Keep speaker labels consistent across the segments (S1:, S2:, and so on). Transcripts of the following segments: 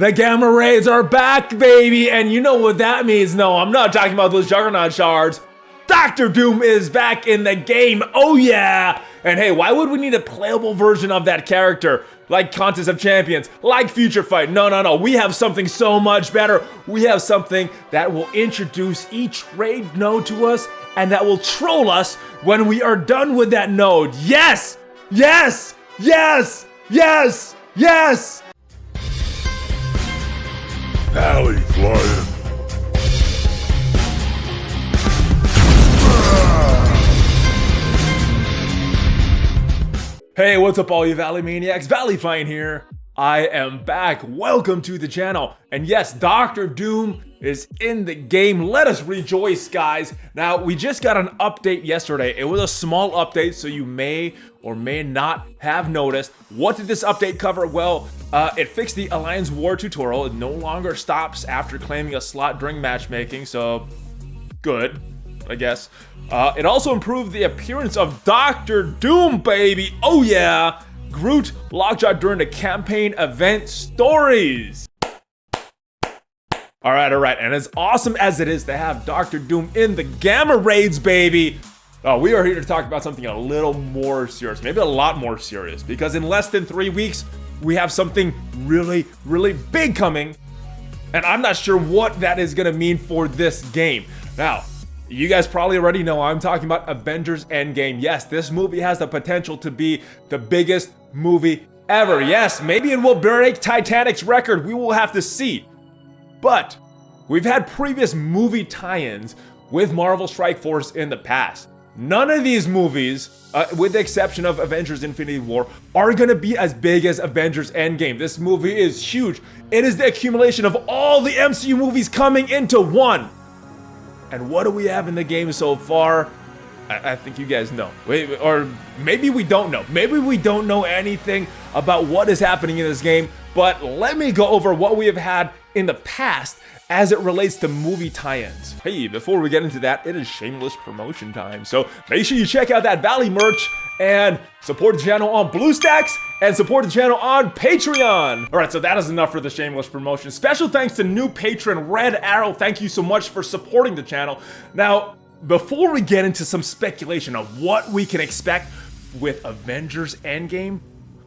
S1: The gamma rays are back, baby! And you know what that means. No, I'm not talking about those Juggernaut shards. Dr. Doom is back in the game, oh yeah! And hey, why would we need a playable version of that character? Like Contest of Champions, like Future Fight. No. We have something so much better. We have something that will introduce each raid node to us and that will troll us when we are done with that node. Yes! Yes! Yes! Yes! Yes!
S2: ValleyFlyin.
S1: Hey, what's up all you Valley Maniacs? ValleyFlyin here. I am back. Welcome to the channel. And yes, Dr. Doom is in the game. Let us rejoice, guys. Now, we just got an update yesterday. It was a small update, so you may or may not have noticed. What did this update cover? Well, it fixed the Alliance War tutorial. It no longer stops after claiming a slot during matchmaking, so good, I guess. It also improved the appearance of Dr. Doom, baby. Oh yeah! Groot lockshot during the campaign event stories. All right. And as awesome as it is to have Dr. Doom in the gamma raids, baby, we are here to talk about something a little more serious, maybe a lot more serious, because in less than 3 weeks, we have something really big coming, and I'm not sure what that is gonna mean for this game. Now, you guys probably already know I'm talking about Avengers Endgame. Yes, this movie has the potential to be the biggest movie ever. Yes, maybe it will break Titanic's record. We will have to see. But we've had previous movie tie-ins with Marvel Strike Force in the past. None of these movies, with the exception of Avengers Infinity War, are gonna be as big as Avengers Endgame. This movie is huge. It is the accumulation of all the MCU movies coming into one. And what do we have in the game so far? I think you guys know. Or maybe we don't know. Maybe we don't know anything about what is happening in this game, but let me go over what we have had in the past as it relates to movie tie-ins. Hey, before we get into that, it is shameless promotion time. So make sure you check out that Valley merch and support the channel on BlueStacks and support the channel on Patreon. All right, so that is enough for the shameless promotion. Special thanks to new patron Red Arrow. Thank you so much for supporting the channel. Now, before we get into some speculation of what we can expect with Avengers Endgame,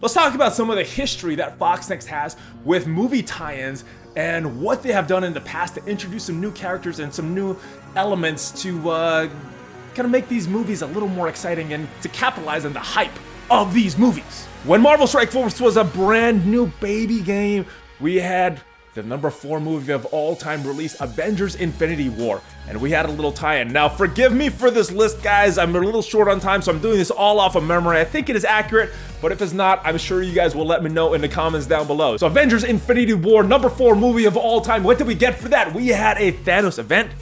S1: let's talk about some of the history that FoxNext has with movie tie-ins and what they have done in the past to introduce some new characters and some new elements to kind of make these movies a little more exciting and to capitalize on the hype of these movies. When Marvel Strike Force was a brand new baby game, we had the number 4 movie of all time released, Avengers Infinity War, and we had a little tie-in. Now, forgive me for this list, guys. I'm a little short on time, so I'm doing this all off of memory. I think it is accurate, but if it's not, I'm sure you guys will let me know in the comments down below. So Avengers Infinity War, number 4 movie of all time. What did we get for that? We had a Thanos event,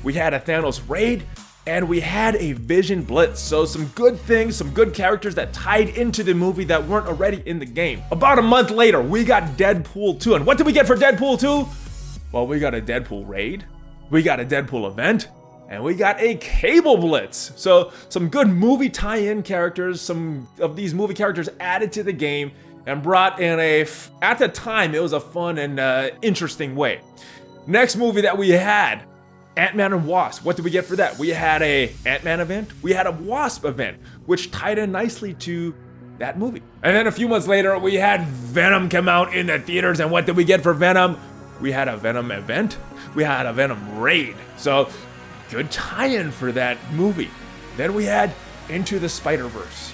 S1: we had a Thanos raid, and we had a Vision Blitz. So some good things, some good characters that tied into the movie that weren't already in the game. About a month later, we got Deadpool 2. And what did we get for Deadpool 2? Well, we got a Deadpool raid, we got a Deadpool event, and we got a Cable Blitz. So some good movie tie-in characters, some of these movie characters added to the game and brought in at the time, it was a fun and interesting way. Next movie that we had, Ant-Man and Wasp. What did we get for that? We had a Ant-Man event, we had a Wasp event, which tied in nicely to that movie. And then a few months later, we had Venom come out in the theaters, and what did we get for Venom? We had a Venom event, we had a Venom raid. So, good tie-in for that movie. Then we had Into the Spider-Verse.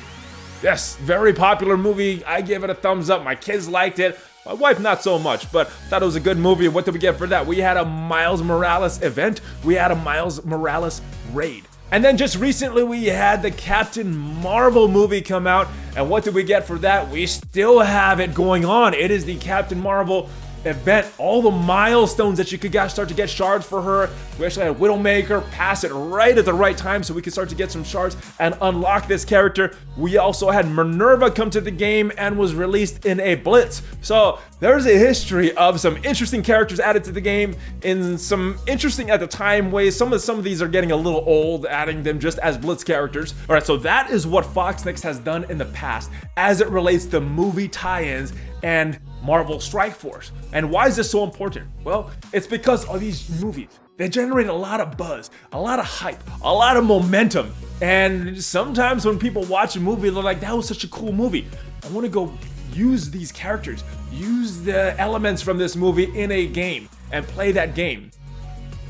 S1: Yes, very popular movie. I gave it a thumbs up, my kids liked it. My wife, not so much, but thought it was a good movie. What did we get for that? We had a Miles Morales event. We had a Miles Morales raid. And then just recently, we had the Captain Marvel movie come out. And what did we get for that? We still have it going on. It is the Captain Marvel event. All the milestones that you could start to get shards for her. We actually had Widowmaker pass it right at the right time so we could start to get some shards and unlock this character. We also had Minerva come to the game and was released in a Blitz. So there's a history of some interesting characters added to the game in some interesting at the time ways. Some of these are getting a little old, adding them just as Blitz characters. All right, so that is what FoxNext has done in the past as it relates to movie tie-ins and Marvel Strike Force. And why is this so important? Well, it's because of these movies. They generate a lot of buzz, a lot of hype, a lot of momentum. And sometimes when people watch a movie, they're like, that was such a cool movie. I want to go use these characters, use the elements from this movie in a game and play that game.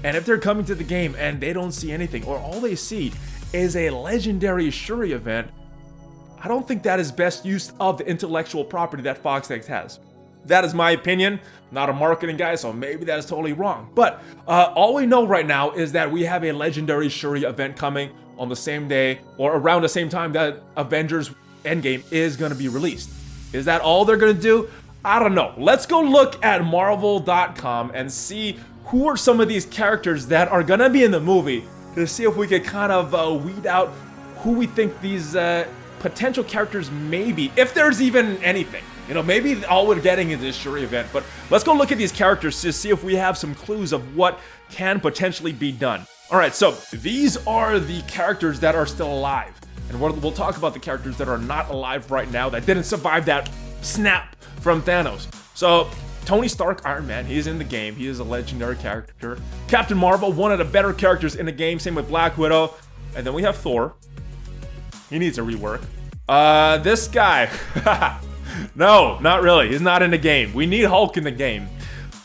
S1: And if they're coming to the game and they don't see anything, or all they see is a legendary Shuri event, I don't think that is best use of the intellectual property that FoxNext has. That is my opinion. Not a marketing guy, so maybe that is totally wrong. But all we know right now is that we have a legendary Shuri event coming on the same day or around the same time that Avengers Endgame is going to be released. Is that all they're going to do? I don't know. Let's go look at Marvel.com and see who are some of these characters that are going to be in the movie to see if we could kind of weed out who we think these potential characters may be, if there's even anything. You know, maybe all we're getting is this Shuri event, but let's go look at these characters to see if we have some clues of what can potentially be done. All right, so these are the characters that are still alive. And we'll talk about the characters that are not alive right now that didn't survive that snap from Thanos. So Tony Stark, Iron Man, he's in the game. He is a legendary character. Captain Marvel, one of the better characters in the game. Same with Black Widow. And then we have Thor. He needs a rework. This guy. No, not really. He's not in the game. We need Hulk in the game.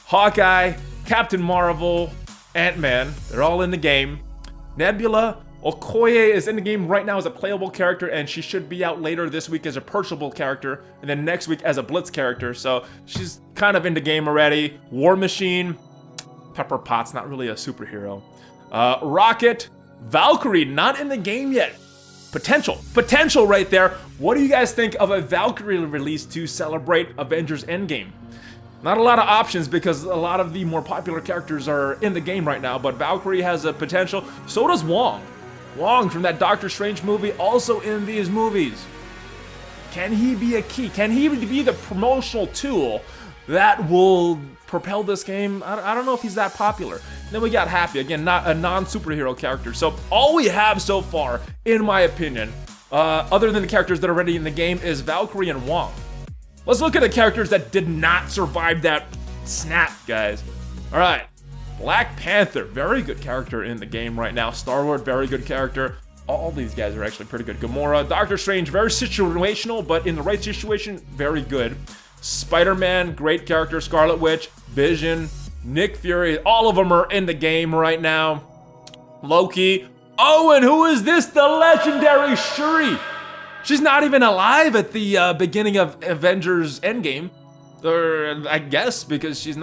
S1: Hawkeye, Captain Marvel, Ant-Man. They're all in the game. Nebula. Okoye is in the game right now as a playable character, and she should be out later this week as a purchasable character, and then next week as a Blitz character, so she's kind of in the game already. War Machine, Pepper Potts, not really a superhero. Rocket, Valkyrie, not in the game yet. Potential right there. What do you guys think of a Valkyrie release to celebrate Avengers Endgame? Not a lot of options because a lot of the more popular characters are in the game right now, but Valkyrie has a potential. So does Wong. Wong from that Doctor Strange movie, also in these movies. Can he be a key? Can he be the promotional tool that will propel this game? I don't know if he's that popular. Then we got Happy, again, not a non-superhero character. So all we have so far, in my opinion, other than the characters that are already in the game, is Valkyrie and Wong. Let's look at the characters that did not survive that snap, guys. All right. Black Panther, very good character in the game right now. Star-Lord, very good character. All these guys are actually pretty good. Gamora, Doctor Strange, very situational, but in the right situation, very good. Spider-Man, great character. Scarlet Witch, Vision, Nick Fury, all of them are in the game right now. Loki. Oh, and who is this? The legendary Shuri. She's not even alive at the beginning of Avengers Endgame. Or, I guess, because she's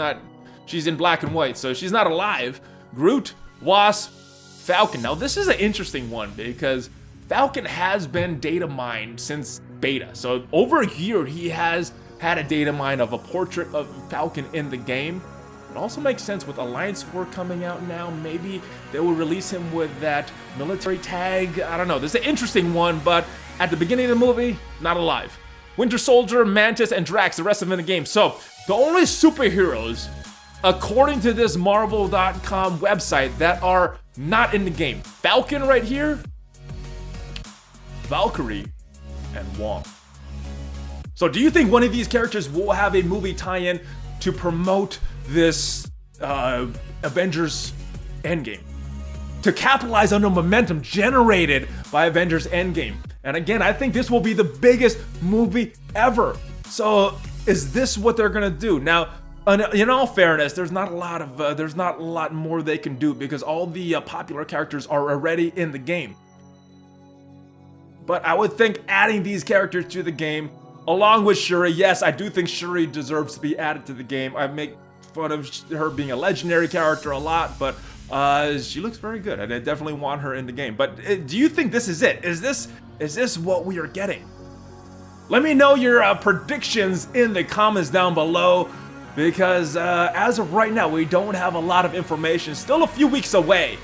S1: in black and white, so she's not alive. Groot, Wasp, Falcon. Now, this is an interesting one because Falcon has been data mined since beta. So over a year, he has had a data mine of a portrait of Falcon in the game. It also makes sense with Alliance War coming out now. Maybe they will release him with that military tag. I don't know. This is an interesting one, but at the beginning of the movie, not alive. Winter Soldier, Mantis, and Drax, the rest of them in the game. So the only superheroes, according to this Marvel.com website, that are not in the game. Falcon right here, Valkyrie, and Wong. So do you think one of these characters will have a movie tie-in to promote this Avengers Endgame? To capitalize on the momentum generated by Avengers Endgame. And again, I think this will be the biggest movie ever. So is this what they're gonna do? Now, in all fairness, there's not a lot more they can do because all the popular characters are already in the game. But I would think adding these characters to the game, along with Shuri, yes, I do think Shuri deserves to be added to the game. I make fun of her being a legendary character a lot, but she looks very good, and I definitely want her in the game. But do you think this is it? Is this what we are getting? Let me know your predictions in the comments down below, because as of right now, we don't have a lot of information. Still a few weeks away.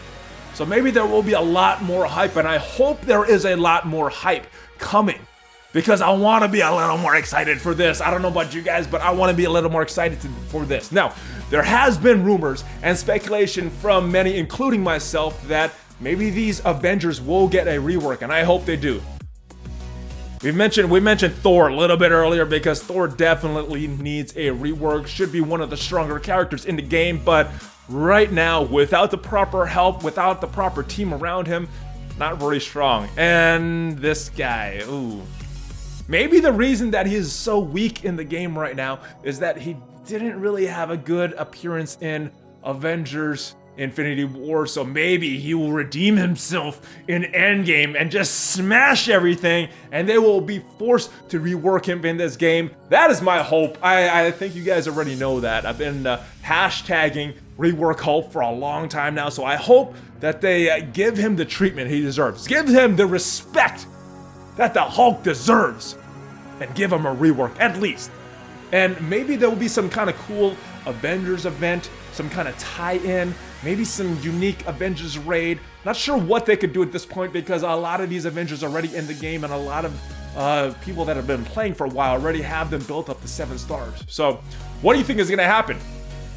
S1: So maybe there will be a lot more hype, and I hope there is a lot more hype coming, because I want to be a little more excited for this. I don't know about you guys, but I want to be a little more excited for this. Now, there has been rumors and speculation from many, including myself, that maybe these Avengers will get a rework, and I hope they do. We mentioned Thor a little bit earlier because Thor definitely needs a rework. Should be one of the stronger characters in the game, but right now, without the proper help, without the proper team around him, not very strong. And this guy, ooh. Maybe the reason that he is so weak in the game right now is that he didn't really have a good appearance in Avengers Infinity War, so maybe he will redeem himself in Endgame and just smash everything, and they will be forced to rework him in this game. That is my hope. I think you guys already know that. I've been hashtagging rework Hulk for a long time now, so I hope that they give him the treatment he deserves. Give him the respect that the Hulk deserves, and give him a rework, at least. And maybe there will be some kind of cool Avengers event, some kind of tie-in, maybe some unique Avengers raid. Not sure what they could do at this point because a lot of these Avengers are already in the game and a lot of people that have been playing for a while already have them built up to 7 stars. So what do you think is gonna happen?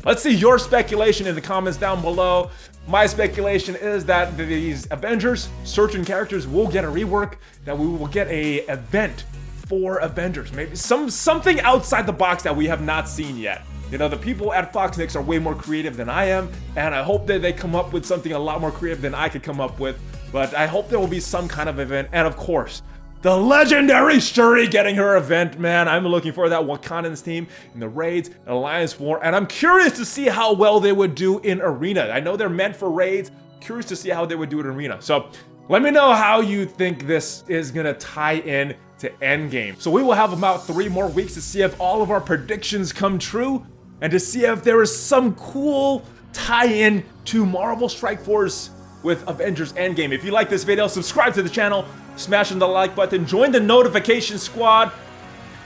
S1: Let's see your speculation in the comments down below. My speculation is that these Avengers, certain characters will get a rework, that we will get a event for Avengers. Maybe something outside the box that we have not seen yet. You know, the people at FoxNext are way more creative than I am, and I hope that they come up with something a lot more creative than I could come up with. But I hope there will be some kind of event, and of course, the legendary Shuri getting her event, man. I'm looking for that Wakandan's team in the raids and Alliance War, and I'm curious to see how well they would do in Arena. I know they're meant for raids. Curious to see how they would do it in Arena. So let me know how you think this is gonna tie in to Endgame. So we will have about 3 more weeks to see if all of our predictions come true, and to see if there is some cool tie-in to Marvel Strike Force with Avengers Endgame. If you like this video, subscribe to the channel, smash on the like button, join the notification squad.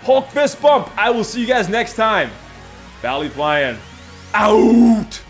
S1: Hulk fist bump. I will see you guys next time. ValleyFlyin out.